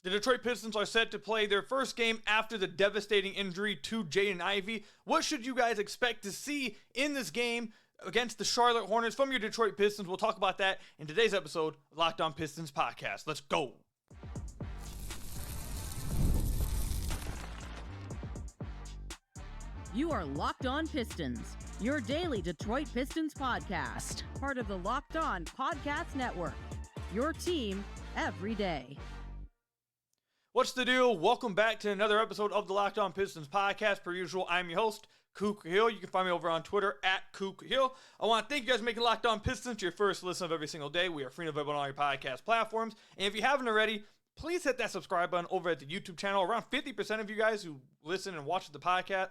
The Detroit Pistons are set to play their first game after the devastating injury to Jaden Ivey. What should you guys expect to see in this game against the Charlotte Hornets from your Detroit Pistons? We'll talk about that in today's episode of Locked On Pistons Podcast. Let's go. You are Locked On Pistons, your daily Detroit Pistons podcast, part of the Locked On Podcast Network, your team every day. What's the deal? Welcome back to another episode of the Locked On Pistons podcast. Per usual, I'm your host, Kook Hill. You can find me over on Twitter at Kook Hill. I want to thank you guys for making Locked On Pistons your first listen of every single day. We are free and available on all your podcast platforms. And if you haven't already, please hit that subscribe button over at the YouTube channel. Around 50% of you guys who listen and watch the podcast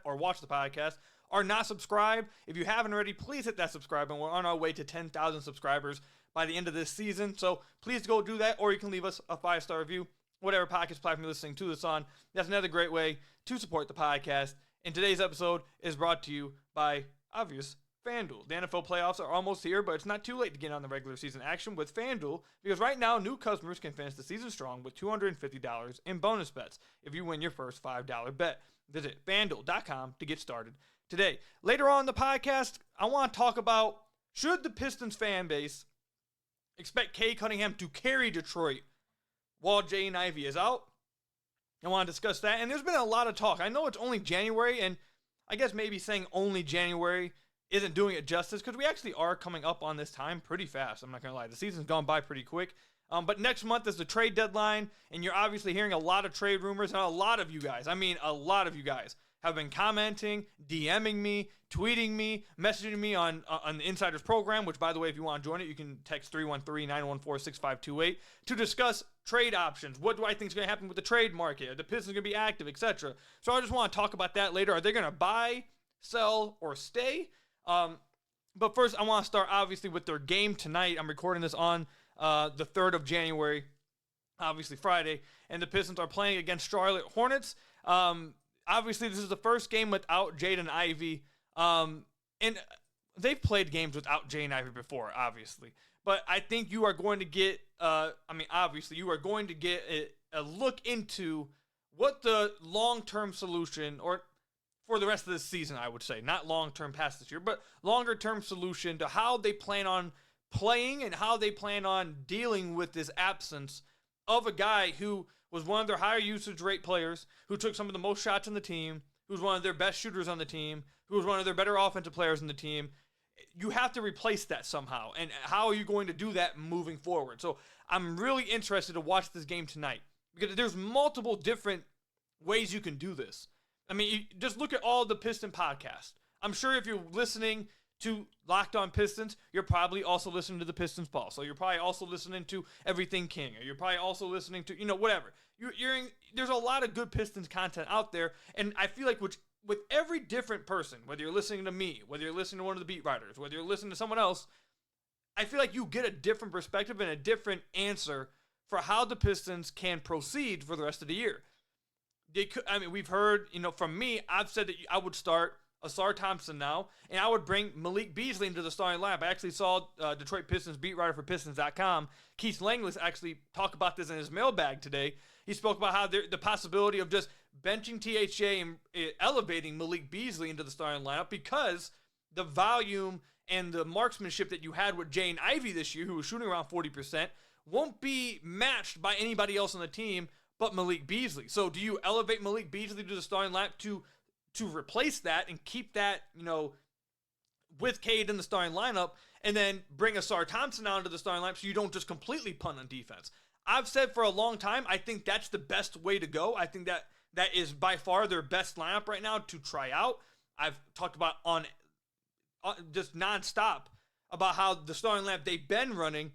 are not subscribed. If you haven't already, please hit that subscribe button. We're on our way to 10,000 subscribers by the end of this season. So please go do that, or you can leave us a 5-star review. Whatever podcast platform you're listening to this on, that's another great way to support the podcast. And today's episode is brought to you by obvious FanDuel. The NFL playoffs are almost here, but it's not too late to get on the regular season action with FanDuel, because right now new customers can finish the season strong with $250 in bonus bets if you win your first $5 bet. Visit FanDuel.com to get started today. Later on in the podcast, I want to talk about, should the Pistons fan base expect Cade Cunningham to carry Detroit while Jaden Ivey is out? I want to discuss that. And there's been a lot of talk. I know it's only January, and I guess maybe saying only January isn't doing it justice, because we actually are coming up on this time pretty fast. I'm not going to lie. The season's gone by pretty quick. But next month is the trade deadline, and you're obviously hearing a lot of trade rumors, and a lot of you guys have been commenting, DMing me, tweeting me, messaging me on the Insiders program, which, by the way, if you want to join it, you can text 313-914-6528 to discuss trade options. What do I think is going to happen with the trade market? Are the Pistons going to be active, etc.? So I just want to talk about that later. Are they going to buy, sell, or stay? But first, I want to start, obviously, with their game tonight. I'm recording this on the 3rd of January, obviously Friday, and the Pistons are playing against Charlotte Hornets. Obviously, this is the first game without Jaden Ivey, and they've played games without Jaden Ivey before, obviously. But I think you are going to get, you are going to get a look into what the long-term solution, or for the rest of this season, I would say, not long-term past this year, but longer-term solution to how they plan on playing and how they plan on dealing with this absence of a guy who was one of their higher usage rate players, who took some of the most shots on the team, who was one of their best shooters on the team, who was one of their better offensive players on the team. You have to replace that somehow. And how are you going to do that moving forward? So I'm really interested to watch this game tonight, because there's multiple different ways you can do this. I mean, just look at all the Piston podcasts. I'm sure if you're listening to Locked On Pistons, you're probably also listening to the Pistons Pulse. So you're probably also listening to Everything King, or you're probably also listening to, whatever. There's a lot of good Pistons content out there, and I feel like with every different person, whether you're listening to me, whether you're listening to one of the beat writers, whether you're listening to someone else, I feel like you get a different perspective and a different answer for how the Pistons can proceed for the rest of the year. We've heard, from me, I've said that I would start Asar Thompson now, and I would bring Malik Beasley into the starting lineup. I actually saw Detroit Pistons beat writer for Pistons.com, Keith Langless, actually talk about this in his mailbag today. He spoke about how the possibility of just benching THJ and elevating Malik Beasley into the starting lineup, because the volume and the marksmanship that you had with Jaden Ivey this year, who was shooting around 40%, won't be matched by anybody else on the team but Malik Beasley. So do you elevate Malik Beasley to the starting lineup to replace that and keep that, with Cade in the starting lineup, and then bring Asar Thompson out into the starting lineup so you don't just completely punt on defense? I've said for a long time, I think that's the best way to go. I think that is by far their best lineup right now to try out. I've talked about on just nonstop about how the starting lineup they've been running,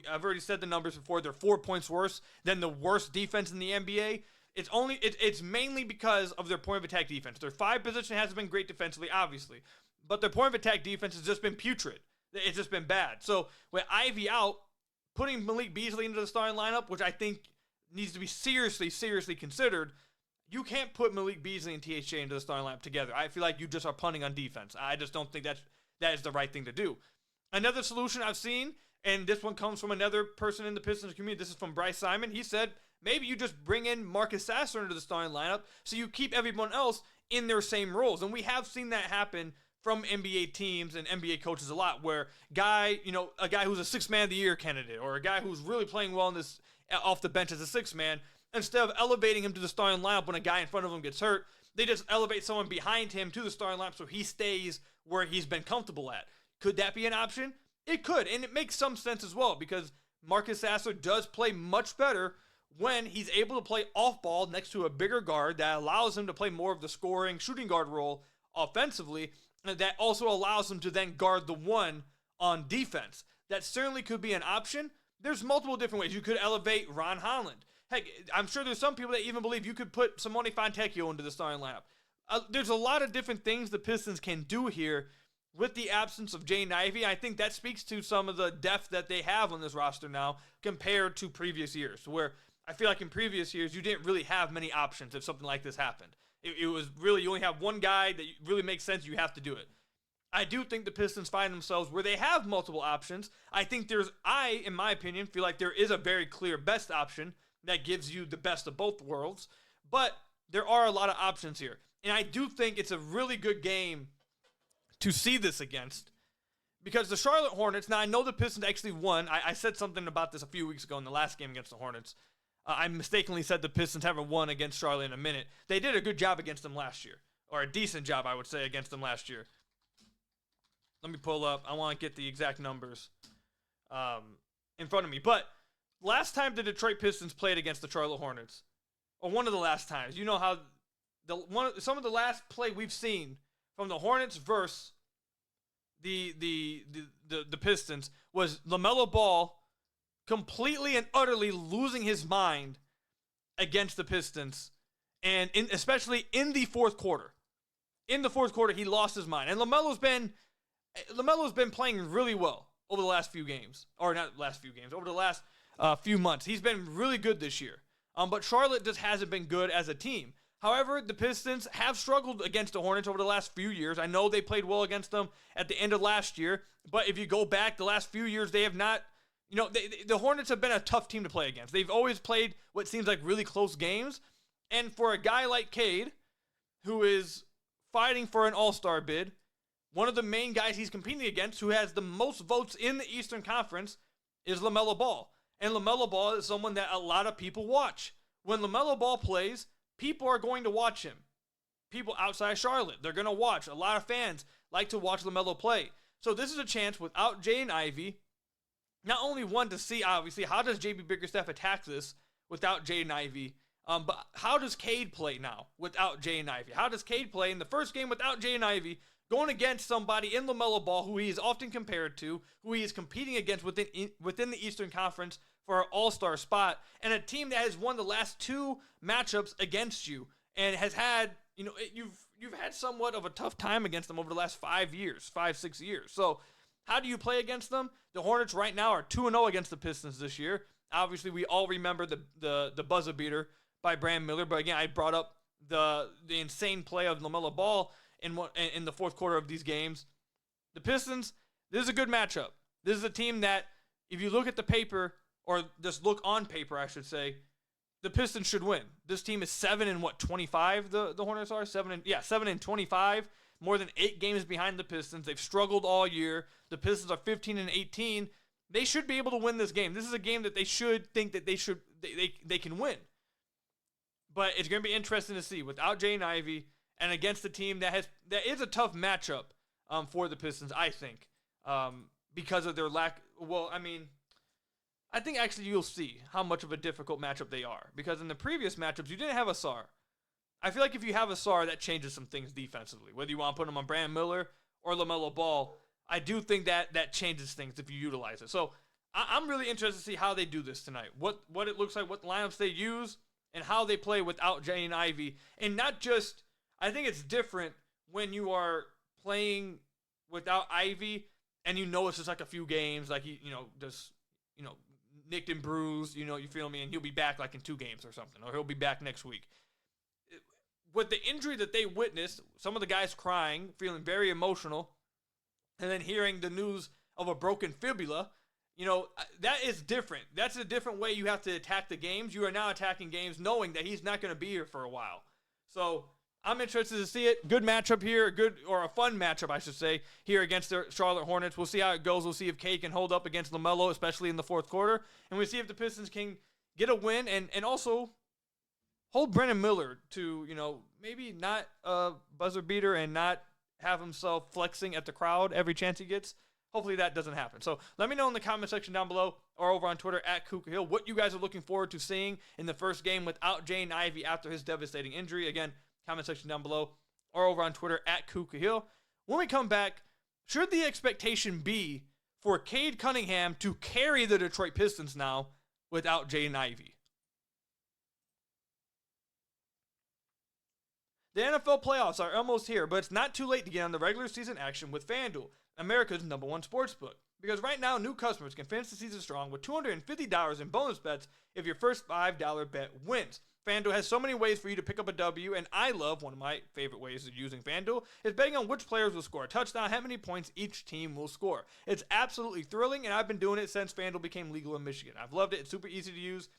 I've already said the numbers before, they're 4 points worse than the worst defense in the NBA. It's mainly because of their point of attack defense. Their 5 position hasn't been great defensively, obviously, but their point of attack defense has just been putrid. It's just been bad. So with Ivy out, putting Malik Beasley into the starting lineup, which I think needs to be seriously considered, you can't put Malik Beasley and THJ into the starting lineup together. I feel like you just are punting on defense. I just don't think that is the right thing to do. Another solution I've seen, and this one comes from another person in the Pistons community, this is from Bryce Simon. He said, maybe you just bring in Marcus Sasser into the starting lineup so you keep everyone else in their same roles. And we have seen that happen from NBA teams and NBA coaches a lot, where a guy who's a sixth man of the year candidate, or a guy who's really playing well in this off the bench as a sixth man, instead of elevating him to the starting lineup when a guy in front of him gets hurt, they just elevate someone behind him to the starting lineup so he stays where he's been comfortable at. Could that be an option? It could, and it makes some sense as well, because Marcus Sasser does play much better when he's able to play off ball next to a bigger guard that allows him to play more of the scoring shooting guard role offensively, and that also allows him to then guard the one on defense. That certainly could be an option. There's multiple different ways. You could elevate Ron Holland. Heck, I'm sure there's some people that even believe you could put Simone Fontecchio into the starting lineup. There's a lot of different things the Pistons can do here with the absence of Jaden Ivey. I think that speaks to some of the depth that they have on this roster now compared to previous years, where I feel like in previous years you didn't really have many options if something like this happened. It was really, you only have one guy that really makes sense, you have to do it. I do think the Pistons find themselves where they have multiple options. I think in my opinion, feel like there is a very clear best option that gives you the best of both worlds, but there are a lot of options here. And I do think it's a really good game to see this against, because the Charlotte Hornets, now I know the Pistons actually won. I said something about this a few weeks ago in the last game against the Hornets. I mistakenly said the Pistons haven't won against Charlotte in a minute. They did a good job against them last year, or a decent job, I would say, against them last year. Let me pull up. I want to get the exact numbers in front of me. But last time the Detroit Pistons played against the Charlotte Hornets, or one of the last times, you know how some of the last play we've seen from the Hornets versus the Pistons was LaMelo Ball completely and utterly losing his mind against the Pistons, and especially in the fourth quarter. In the fourth quarter, he lost his mind. And LaMelo's been playing really well over the last few games, or not last few games, over the last few months. He's been really good this year. But Charlotte just hasn't been good as a team. However, the Pistons have struggled against the Hornets over the last few years. I know they played well against them at the end of last year, but if you go back the last few years, they have not. The Hornets have been a tough team to play against. They've always played what seems like really close games. And for a guy like Cade, who is fighting for an all-star bid, one of the main guys he's competing against, who has the most votes in the Eastern Conference, is LaMelo Ball. And LaMelo Ball is someone that a lot of people watch. When LaMelo Ball plays, people are going to watch him. People outside Charlotte, they're going to watch. A lot of fans like to watch LaMelo play. So this is a chance without Jaden Ivey, not only one to see, obviously, how does J.B. Bickerstaff attack this without Jaden Ivey, but how does Cade play now without Jaden Ivey? How does Cade play in the first game without Jaden Ivey, going against somebody in LaMelo Ball who he is often compared to, who he is competing against within the Eastern Conference for an all-star spot, and a team that has won the last two matchups against you and has had, you've had somewhat of a tough time against them over the last 5 years, 6 years. So how do you play against them? The Hornets right now are 2-0 against the Pistons this year. Obviously, we all remember the buzzer beater by Brandon Miller, but again, I brought up the insane play of LaMelo Ball in the fourth quarter of these games. The Pistons, this is a good matchup. This is a team that, if you look at the paper, or just look on paper, I should say, the Pistons should win. This team is 7-25. The Hornets are 7-25. More than 8 games behind the Pistons. They've struggled all year. The Pistons are 15-18. They should be able to win this game. This is a game that they should think that they can win. But it's going to be interesting to see without Jaden Ivey and against a team that is a tough matchup for the Pistons, I think, because of their lack. Well, I think actually you'll see how much of a difficult matchup they are, because in the previous matchups you didn't have a Sar. I feel like if you have a Sar, that changes some things defensively. Whether you want to put him on Brandon Miller or LaMelo Ball, I do think that changes things if you utilize it. So I'm really interested to see how they do this tonight. What it looks like, what lineups they use, and how they play without Jaden Ivey. And not just, I think it's different when you are playing without Ivey and it's just like a few games, like he, just, nicked and bruised, you feel me? And he'll be back like in 2 games or something, or he'll be back next week. With the injury that they witnessed, some of the guys crying, feeling very emotional, and then hearing the news of a broken fibula, that is different. That's a different way you have to attack the games. You are now attacking games knowing that he's not going to be here for a while. So I'm interested to see it. Good matchup here, a fun matchup, I should say, here against the Charlotte Hornets. We'll see how it goes. We'll see if Cade can hold up against LaMelo, especially in the fourth quarter. And we'll see if the Pistons can get a win and also hold Brendan Miller to, maybe not a buzzer beater and not have himself flexing at the crowd every chance he gets. Hopefully that doesn't happen. So let me know in the comment section down below or over on Twitter at Kuka Hill what you guys are looking forward to seeing in the first game without Jaden Ivey after his devastating injury. Again, comment section down below or over on Twitter at Kuka Hill. When we come back, should the expectation be for Cade Cunningham to carry the Detroit Pistons now without Jaden Ivey? The NFL playoffs are almost here, but it's not too late to get on the regular season action with FanDuel, America's #1 sportsbook. Because right now, new customers can finish the season strong with $250 in bonus bets if your first $5 bet wins. FanDuel has so many ways for you to pick up a W, and I love, one of my favorite ways of using FanDuel, is betting on which players will score a touchdown, how many points each team will score. It's absolutely thrilling, and I've been doing it since FanDuel became legal in Michigan. I've loved it. It's super easy to use,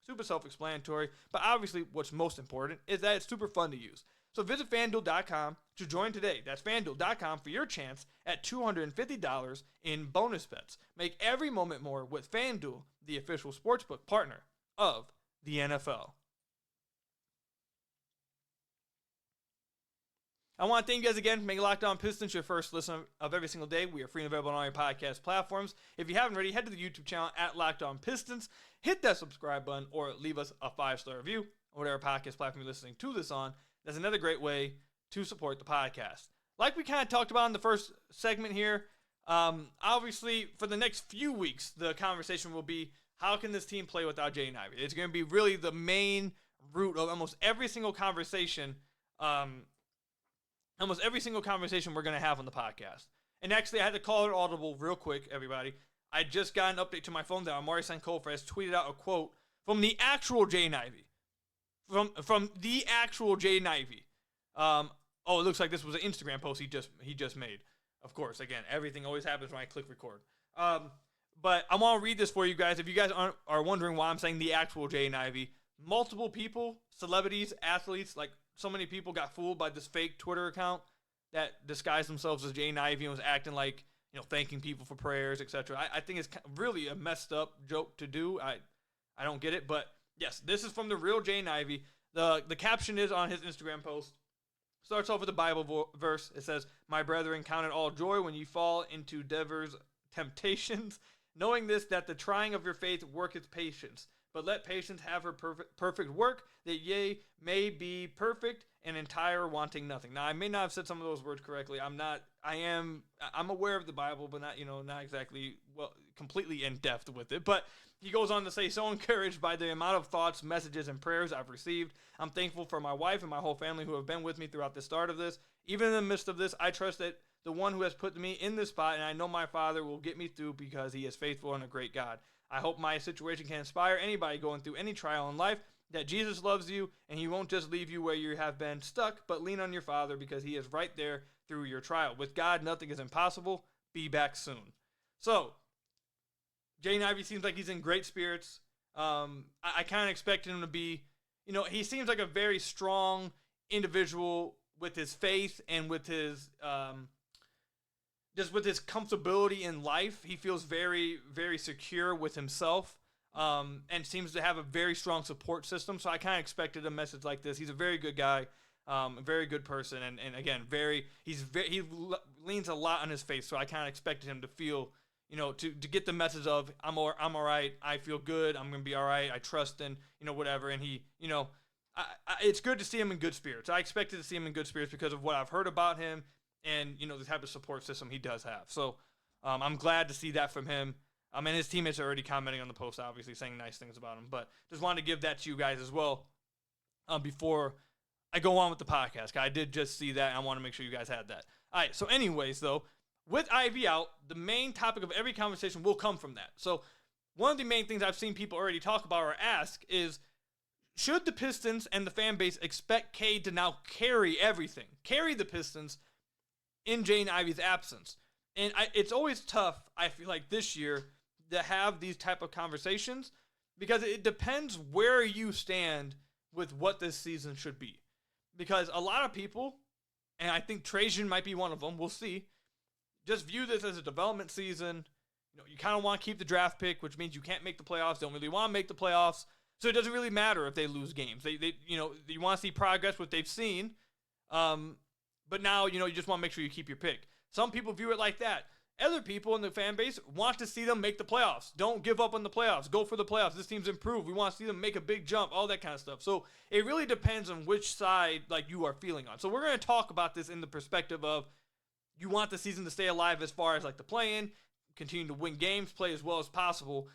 super self-explanatory, but obviously what's most important is that it's super fun to use. So visit FanDuel.com to join today. That's FanDuel.com for your chance at $250 in bonus bets. Make every moment more with FanDuel, the official sportsbook partner of the NFL. I want to thank you guys again for making Locked On Pistons your first listen of every single day. We are free and available on all your podcast platforms. If you haven't already, head to the YouTube channel at Locked On Pistons. Hit that subscribe button or leave us a 5-star review on whatever podcast platform you're listening to this on. That's another great way to support the podcast. Like we kind of talked about in the first segment here, obviously for the next few weeks, the conversation will be, how can this team play without Jaden Ivey? It's going to be really the main root of almost every single conversation we're going to have on the podcast. And actually, I had to call it audible real quick, everybody. I just got an update to my phone that Amari Sankofa has tweeted out a quote from the actual Jaden Ivey. From the actual Jaden Ivey. It looks like this was an Instagram post he just made. Of course, again, everything always happens when I click record. But I want to read this for you guys. If you guys are wondering why I'm saying the actual Jaden Ivey, multiple people, celebrities, athletes, like so many people got fooled by this fake Twitter account that disguised themselves as Jaden Ivey and was acting like, thanking people for prayers, etc. I think it's really a messed up joke to do. I don't get it, but yes, this is from the real Jaden Ivey. The caption is on his Instagram post. Starts off with a Bible verse. It says, "My brethren, count it all joy when you fall into divers temptations, knowing this, that the trying of your faith worketh patience. But let patience have her perfect work, that ye may be perfect and entire, wanting nothing." Now, I may not have said some of those words correctly. I'm aware of the Bible, but not exactly completely in depth with it. But he goes on to say, "So encouraged by the amount of thoughts, messages, and prayers I've received, I'm thankful for my wife and my whole family who have been with me throughout the start of this. Even in the midst of this, I trust that the one who has put me in this spot, and I know my Father will get me through because he is faithful and a great God. I hope my situation can inspire anybody going through any trial in life that Jesus loves you and he won't just leave you where you have been stuck, but lean on your Father because he is right there through your trial. With God, nothing is impossible. Be back soon." So, Jaden Ivey seems like he's in great spirits. I kind of expected him to be, he seems like a very strong individual with his faith and with his, just with his comfortability in life. He feels very, very secure with himself, and seems to have a very strong support system. So I kind of expected a message like this. He's a very good guy, a very good person, and again, he leans a lot on his faith. So I kind of expected him to feel, to get the message of I'm all right, I feel good, I'm gonna be all right, I trust in whatever. And he, it's good to see him in good spirits. I expected to see him in good spirits because of what I've heard about him and the type of support system he does have. So I'm glad to see that from him. And his teammates are already commenting on the post, obviously saying nice things about him. But just wanted to give that to you guys as well before I go on with the podcast. I did just see that, and I want to make sure you guys had that. All right, so anyways, though, with Ivy out, the main topic of every conversation will come from that. So one of the main things I've seen people already talk about or ask is, should the Pistons and the fan base expect Cade to now carry everything, carry the Pistons in Jaden Ivey's absence? And it's always tough, I feel like this year, to have these type of conversations because it depends where you stand with what this season should be. Because a lot of people, and I think Trajan might be one of them, we'll see, just view this as a development season. You kind of want to keep the draft pick, which means you can't make the playoffs, don't really want to make the playoffs. So it doesn't really matter if they lose games. You want to see progress, what they've seen. But now, you just want to make sure you keep your pick. Some people view it like that. Other people in the fan base want to see them make the playoffs. Don't give up on the playoffs. Go for the playoffs. This team's improved. We want to see them make a big jump, all that kind of stuff. So it really depends on which side you are feeling on. So we're going to talk about this in the perspective of you want the season to stay alive as far as the play-in, continue to win games, play as well as possible.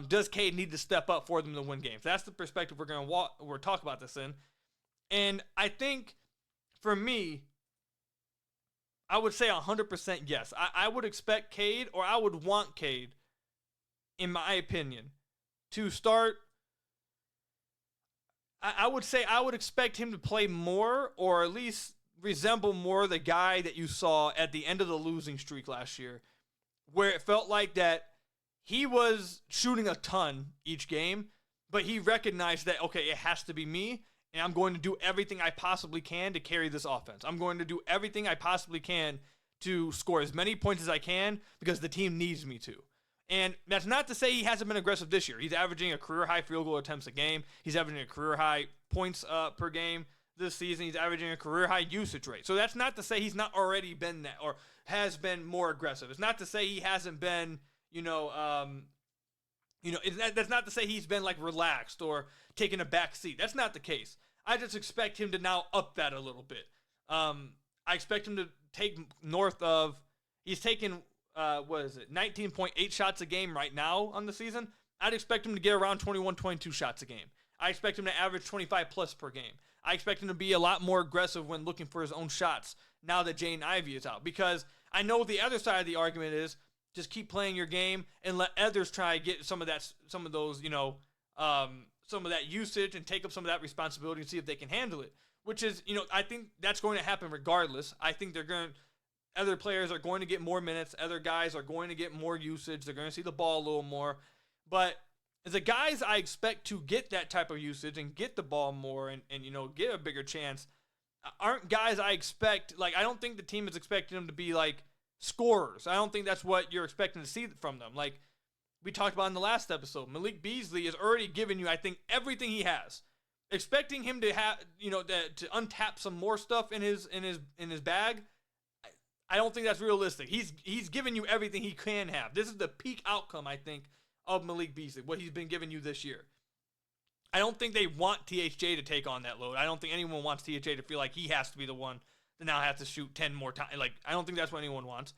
Does Cade need to step up for them to win games? That's the perspective we're talk about this in. And I think for me, I would say 100% yes. I would expect Cade, or I would want Cade, in my opinion, to start. I would say I would expect him to play more, or at least resemble more the guy that you saw at the end of the losing streak last year, where it felt like that he was shooting a ton each game, but he recognized that, okay, it has to be me, and I'm going to do everything I possibly can to carry this offense. I'm going to do everything I possibly can to score as many points as I can because the team needs me to. And that's not to say he hasn't been aggressive this year. He's averaging a career-high field goal attempts a game. He's averaging a career-high points per game this season. He's averaging a career-high usage rate. So that's not to say he's not already been that or has been more aggressive. It's not to say he hasn't been, that's not to say he's been relaxed or taking a back seat. That's not the case. I just expect him to now up that a little bit. I expect him to take north of, he's taking, 19.8 shots a game right now on the season. I'd expect him to get around 21, 22 shots a game. I expect him to average 25 plus per game. I expect him to be a lot more aggressive when looking for his own shots now that Jaden Ivey is out. Because I know the other side of the argument is just keep playing your game and let others try to get some of that usage and take up some of that responsibility and see if they can handle it. Which is, I think that's going to happen regardless. I think other players are going to get more minutes. Other guys are going to get more usage. They're going to see the ball a little more. But the guys I expect to get that type of usage and get the ball more and get a bigger chance aren't guys I expect. I don't think the team is expecting them to be scorers. I don't think that's what you're expecting to see from them. We talked about in the last episode, Malik Beasley has already given you, I think, everything he has. Expecting him to have, to untap some more stuff in his bag, I don't think that's realistic. He's given you everything he can have. This is the peak outcome, I think, of Malik Beasley, what he's been giving you this year. I don't think they want THJ to take on that load. I don't think anyone wants THJ to feel like he has to be the one that now has to shoot 10 more times. I don't think that's what anyone wants.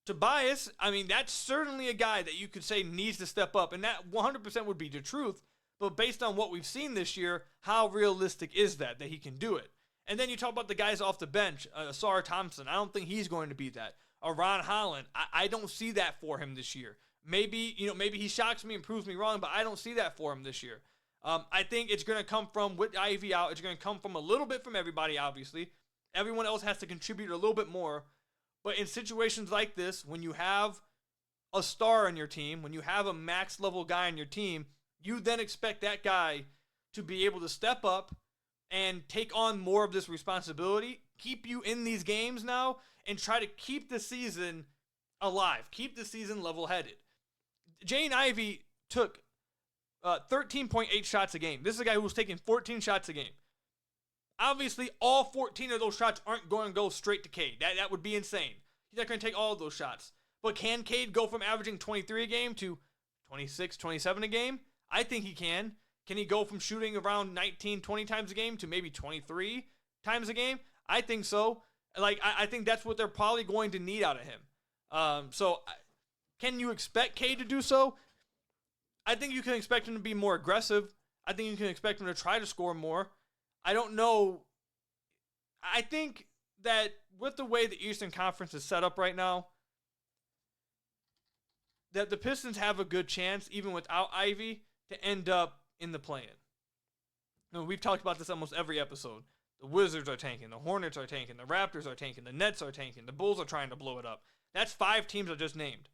Tobias, that's certainly a guy that you could say needs to step up, and that 100% would be the truth. But based on what we've seen this year, how realistic is that he can do it? And then you talk about the guys off the bench, Asar Thompson. I don't think he's going to be that. Ron Holland, I don't see that for him this year. Maybe he shocks me and proves me wrong, but I don't see that for him this year. I think it's going to come from, with Ivy out, it's going to come from a little bit from everybody, obviously. Everyone else has to contribute a little bit more. But in situations like this, when you have a star on your team, when you have a max level guy on your team, you then expect that guy to be able to step up and take on more of this responsibility, keep you in these games now, and try to keep the season alive, keep the season level-headed. Jaden Ivey took 13.8 shots a game. This is a guy who was taking 14 shots a game. Obviously, all 14 of those shots aren't going to go straight to Cade. That would be insane. He's not going to take all of those shots. But can Cade go from averaging 23 a game to 26, 27 a game? I think he can. Can he go from shooting around 19, 20 times a game to maybe 23 times a game? I think so. I think that's what they're probably going to need out of him. So can you expect Cade to do so? I think you can expect him to be more aggressive. I think you can expect him to try to score more. I don't know. I think that with the way the Eastern Conference is set up right now, that the Pistons have a good chance, even without Ivy, to end up in the play-in. We've talked about this almost every episode. The Wizards are tanking. The Hornets are tanking. The Raptors are tanking. The Nets are tanking. The Bulls are trying to blow it up. That's 5 teams I just named.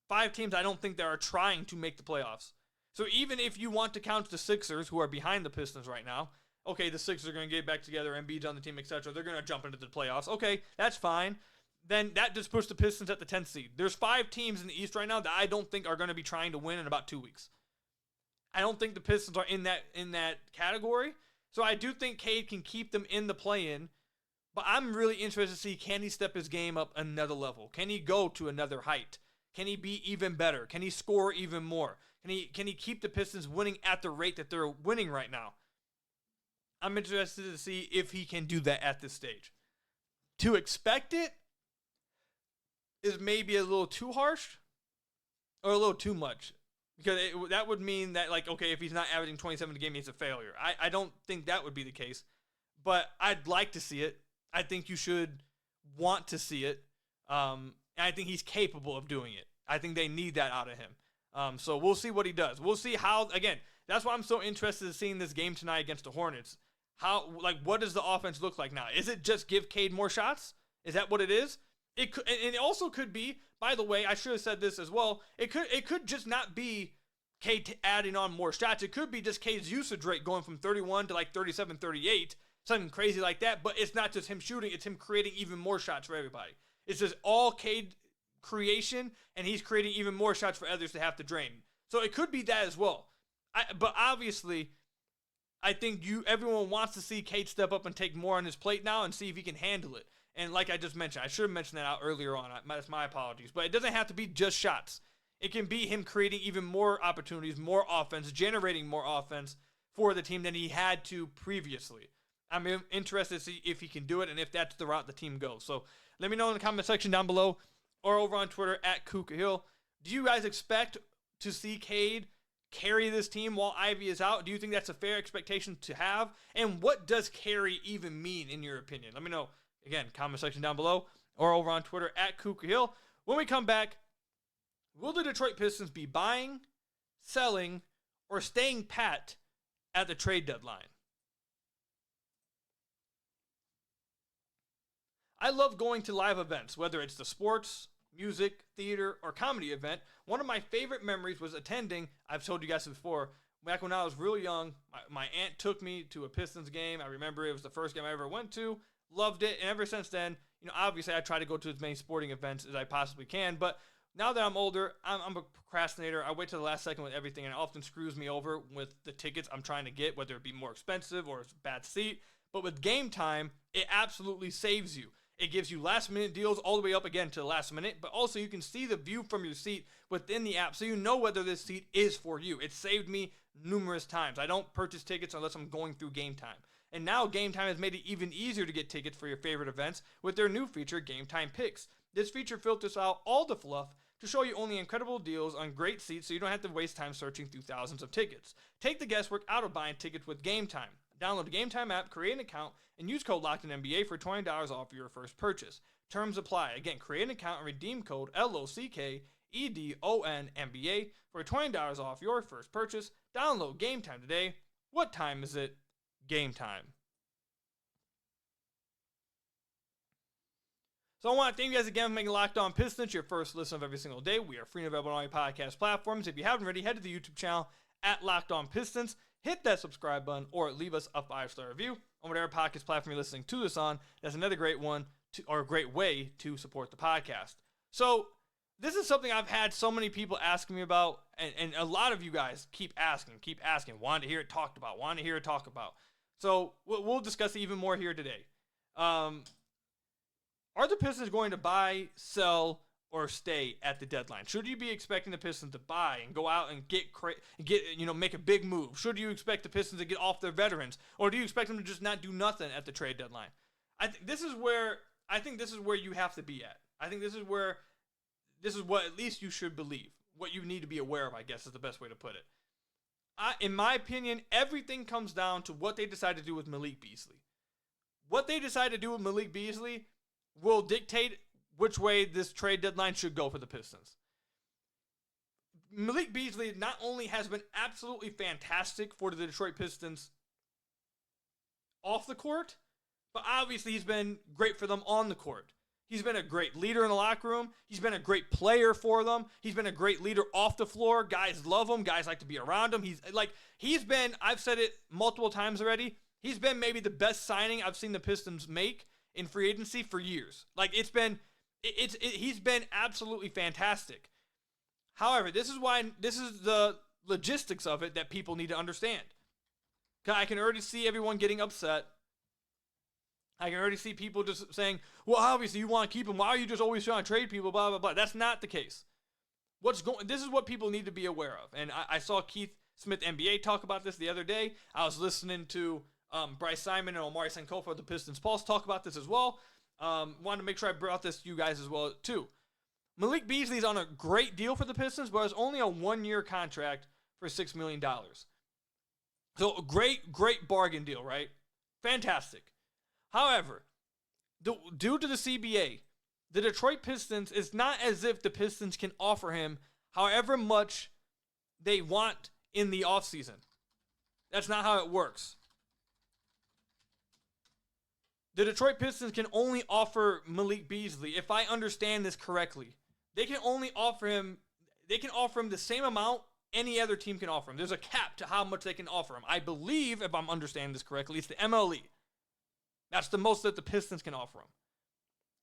5 teams I don't think that are trying to make the playoffs. So even if you want to count the Sixers, who are behind the Pistons right now, okay, the Sixers are going to get back together, Embiid's on the team, etc. They're going to jump into the playoffs. Okay, that's fine. Then that just puts the Pistons at the 10th seed. There's 5 teams in the East right now that I don't think are going to be trying to win in about 2 weeks. I don't think the Pistons are in that category. So I do think Cade can keep them in the play-in. But I'm really interested to see, can he step his game up another level? Can he go to another height? Can he be even better? Can he score even more? Can he keep the Pistons winning at the rate that they're winning right now? I'm interested to see if he can do that at this stage. To expect it is maybe a little too harsh or a little too much. Because that would mean that, like, okay, if he's not averaging 27 a game, he's a failure. I don't think that would be the case. But I'd like to see it. I think you should want to see it. And I think he's capable of doing it. I think they need that out of him. So we'll see what he does. We'll see how, again, that's why I'm so interested in seeing this game tonight against the Hornets. What does the offense look like now? Is it just give Cade more shots? Is that what it is? It could, and it also could be, by the way, I should have said this as well. It could just not be Cade adding on more shots. It could be just Cade's usage rate going from 31 to like 37, 38, something crazy like that. But it's not just him shooting, it's him creating even more shots for everybody. It's just all Cade creation, and he's creating even more shots for others to have to drain. So it could be that as well. But obviously, I think everyone wants to see Cade step up and take more on his plate now and see if he can handle it. And like I just mentioned, I should have mentioned that out earlier on. That's my apologies. But it doesn't have to be just shots. It can be him creating even more opportunities, more offense, generating more offense for the team than he had to previously. I'm interested to see if he can do it and if that's the route the team goes. So let me know in the comment section down below or over on Twitter at KukaHill. Do you guys expect to see Cade carry this team while Ivey is out? Do you think that's a fair expectation to have? And what does carry even mean in your opinion? Let me know. Again, comment section down below or over on Twitter at KukaHill. When we come back, will the Detroit Pistons be buying, selling, or staying pat at the trade deadline? I love going to live events, whether it's the sports, music, theater, or comedy event. One of my favorite memories was attending, I've told you guys before, back when I was really young, my aunt took me to a Pistons game. I remember it was the first game I ever went to. Loved it, and ever since then, obviously I try to go to as many sporting events as I possibly can, but now that I'm older, I'm a procrastinator. I wait to the last second with everything, and it often screws me over with the tickets I'm trying to get, whether it be more expensive or it's a bad seat. But with Game Time, it absolutely saves you. It gives you last-minute deals all the way up again to the last minute, but also you can see the view from your seat within the app, so you know whether this seat is for you. It saved me numerous times. I don't purchase tickets unless I'm going through Game Time. And now Game Time has made it even easier to get tickets for your favorite events with their new feature, Game Time Picks. This feature filters out all the fluff to show you only incredible deals on great seats so you don't have to waste time searching through thousands of tickets. Take the guesswork out of buying tickets with Game Time. Download the Game Time app, create an account, and use code LOCKEDONNBA for $20 off your first purchase. Terms apply. Again, create an account and redeem code LOCKEDONNBA for $20 off your first purchase. Download Game Time today. What time is it? Game time. So I want to thank you guys again for making Locked On Pistons your first listen of every single day. We are free and available on all your podcast platforms. If you haven't already, head to the YouTube channel at Locked On Pistons. Hit that subscribe button or leave us a 5-star review on whatever podcast platform you're listening to this on. That's another great one or a great way to support the podcast. So this is something I've had so many people asking me about, and a lot of you guys keep asking, wanting to hear it talked about, So we'll discuss it even more here today. Are the Pistons going to buy, sell, or stay at the deadline? Should you be expecting the Pistons to buy and go out and make a big move? Should you expect the Pistons to get off their veterans, or do you expect them to just not do nothing at the trade deadline? I think this is where you have to be at. I think this is what at least you should believe. What you need to be aware of, I guess, is the best way to put it. In my opinion, everything comes down to what they decide to do with Malik Beasley. What they decide to do with Malik Beasley will dictate which way this trade deadline should go for the Pistons. Malik Beasley not only has been absolutely fantastic for the Detroit Pistons off the court, but obviously he's been great for them on the court. He's been a great leader in the locker room. He's been a great player for them. He's been a great leader off the floor. Guys love him. Guys like to be around him. He's been, I've said it multiple times already, he's been maybe the best signing I've seen the Pistons make in free agency for years. Like, he's been absolutely fantastic. However, this is the logistics of it that people need to understand. I can already see everyone getting upset. I can already see people just saying, well, obviously you want to keep him. Why are you just always trying to trade people, blah, blah, blah. That's not the case. This is what people need to be aware of. And I saw Keith Smith, NBA, talk about this the other day. I was listening to Bryce Simon and Omari Sankofa of the Pistons Pulse talk about this as well. Wanted to make sure I brought this to you guys as well, too. Malik Beasley is on a great deal for the Pistons, but it's only a 1-year contract for $6 million. So a great bargain deal, right? Fantastic. However, due to the CBA, the Detroit Pistons, it's not as if the Pistons can offer him however much they want in the offseason. That's not how it works. The Detroit Pistons can only offer Malik Beasley, if I understand this correctly, they can offer him the same amount any other team can offer him. There's a cap to how much they can offer him. I believe, if I'm understanding this correctly, it's the MLE. That's the most that the Pistons can offer him.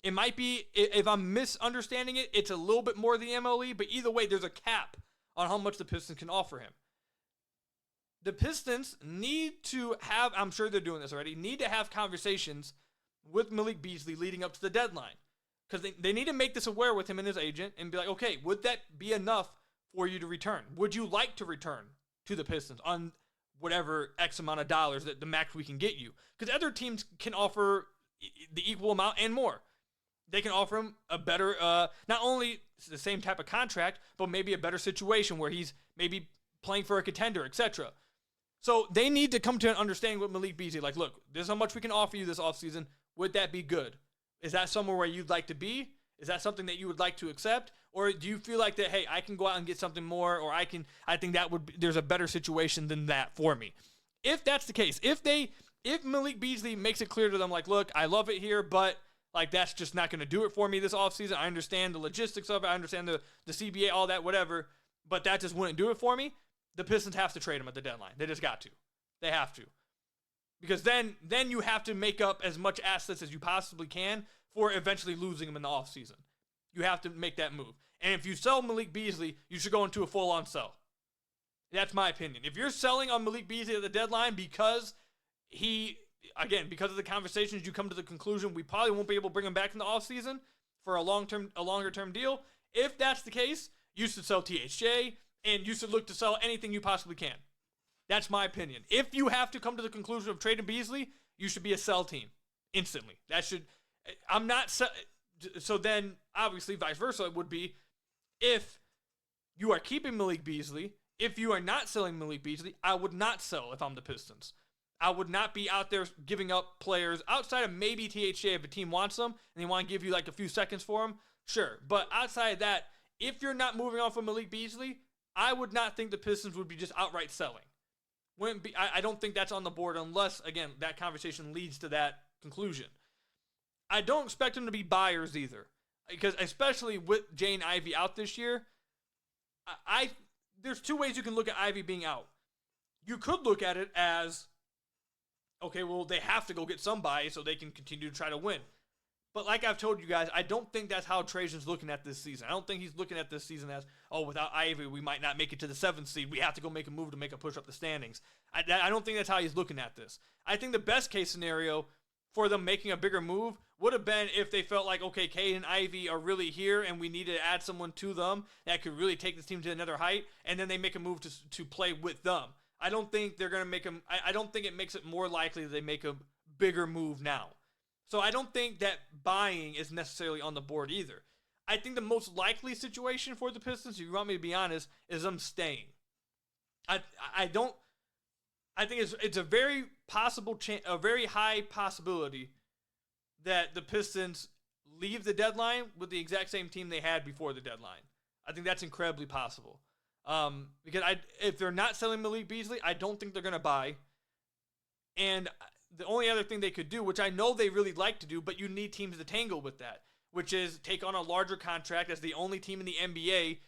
It might be, if I'm misunderstanding it, it's a little bit more than the MLE, but either way, there's a cap on how much the Pistons can offer him. The Pistons need to have, I'm sure they're doing this already, need to have conversations with Malik Beasley leading up to the deadline. Because they need to make this aware with him and his agent and be like, okay, would that be enough for you to return? Would you like to return to the Pistons on whatever X amount of dollars, that the max we can get you? Because other teams can offer the equal amount and more. They can offer him a better, not only the same type of contract, but maybe a better situation where he's maybe playing for a contender, etc. So they need to come to an understanding with Malik Beasley. Like, look, this is how much we can offer you this offseason. Would that be good? Is that somewhere where you'd like to be? Is that something that you would like to accept? Or do you feel like that, hey, I can go out and get something more, or I think there's a better situation than that for me? If that's the case, if Malik Beasley makes it clear to them, like, look, I love it here, but like, that's just not going to do it for me this offseason. I understand the logistics of it. I understand the CBA, all that, whatever, but that just wouldn't do it for me. The Pistons have to trade him at the deadline. They just got to. They have to. Because then you have to make up as much assets as you possibly can for eventually losing him in the offseason. You have to make that move. And if you sell Malik Beasley, you should go into a full-on sell. That's my opinion. If you're selling on Malik Beasley at the deadline because because of the conversations, you come to the conclusion we probably won't be able to bring him back in the offseason for a longer-term deal. If that's the case, you should sell THJ, and you should look to sell anything you possibly can. That's my opinion. If you have to come to the conclusion of trading Beasley, you should be a sell team instantly. So then, obviously, vice versa, it would be if you are keeping Malik Beasley, if you are not selling Malik Beasley, I would not sell if I'm the Pistons. I would not be out there giving up players outside of maybe THJ if a team wants them and they want to give you like a few seconds for them. Sure. But outside of that, if you're not moving on from Malik Beasley, I would not think the Pistons would be just outright selling. I don't think that's on the board unless, again, that conversation leads to that conclusion. I don't expect them to be buyers either, because especially with Jaden Ivey out this year, there's two ways you can look at Ivey being out. You could look at it as, okay, well, they have to go get somebody so they can continue to try to win. But like I've told you guys, I don't think that's how Trajan's looking at this season. I don't think he's looking at this season as, oh, without Ivey, we might not make it to the 7th seed. We have to go make a move to make a push up the standings. I don't think that's how he's looking at this. I think the best case scenario for them making a bigger move would have been if they felt like, okay, Cade and Ivey are really here and we need to add someone to them that could really take this team to another height, and then they make a move to play with them. I don't think they're going to make them. I don't think it makes it more likely that they make a bigger move now. So I don't think that buying is necessarily on the board either. I think the most likely situation for the Pistons, if you want me to be honest, is them staying. I think it's a very possible a very high possibility that the Pistons leave the deadline with the exact same team they had before the deadline. I think that's incredibly possible. Because if they're not selling Malik Beasley, I don't think they're going to buy. And the only other thing they could do, which I know they really like to do, but you need teams to tangle with that, which is take on a larger contract as the only team in the NBA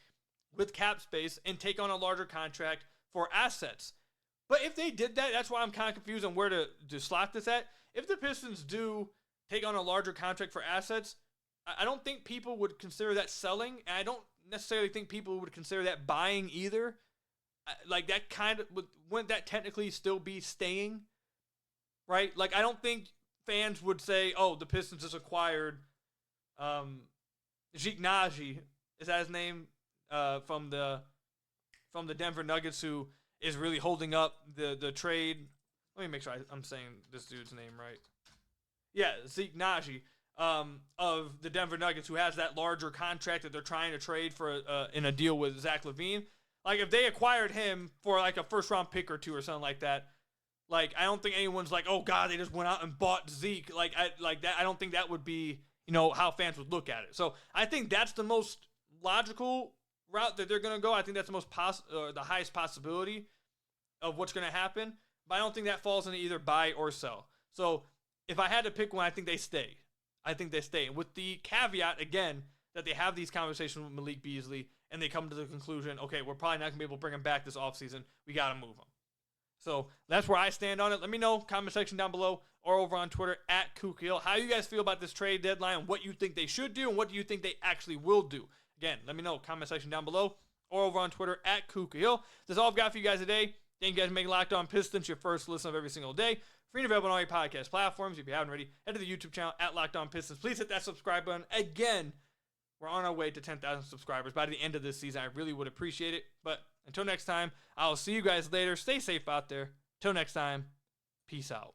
with cap space and take on a larger contract for assets. But if they did that, that's why I'm kind of confused on where to slot this at. If the Pistons do take on a larger contract for assets, I don't think people would consider that selling, and I don't necessarily think people would consider that buying either. Like, that kind of, wouldn't that technically still be staying? Right? Like, I don't think fans would say, oh, the Pistons just acquired Zeke Naji, is that his name? From the Denver Nuggets, who is really holding up the trade. Let me make sure I'm saying this dude's name right. Yeah, Zeke Naji of the Denver Nuggets, who has that larger contract that they're trying to trade for in a deal with Zach LaVine. Like, if they acquired him for like a first-round pick or two or something like that, like, I don't think anyone's like, oh God, they just went out and bought Zeke. Like that. I don't think that would be, how fans would look at it. So I think that's the most logical route that they're going to go. I think that's the highest possibility of what's going to happen. But I don't think that falls into either buy or sell. So if I had to pick one, I think they stay. With the caveat, again, that they have these conversations with Malik Beasley and they come to the conclusion, okay, we're probably not going to be able to bring him back this offseason. We got to move him. So that's where I stand on it. Let me know, comment section down below or over on Twitter @KookHill, how you guys feel about this trade deadline, what you think they should do, and what do you think they actually will do. Again, let me know, comment section down below or over on Twitter @KookHill. That's all I've got for you guys today. Thank you guys for making Locked On Pistons your first listen of every single day. Free and available on all your podcast platforms. If you haven't already, head to the YouTube channel @Locked On Pistons. Please hit that subscribe button. Again, we're on our way to 10,000 subscribers by the end of this season. I really would appreciate it. But until next time, I'll see you guys later. Stay safe out there. Till next time, peace out.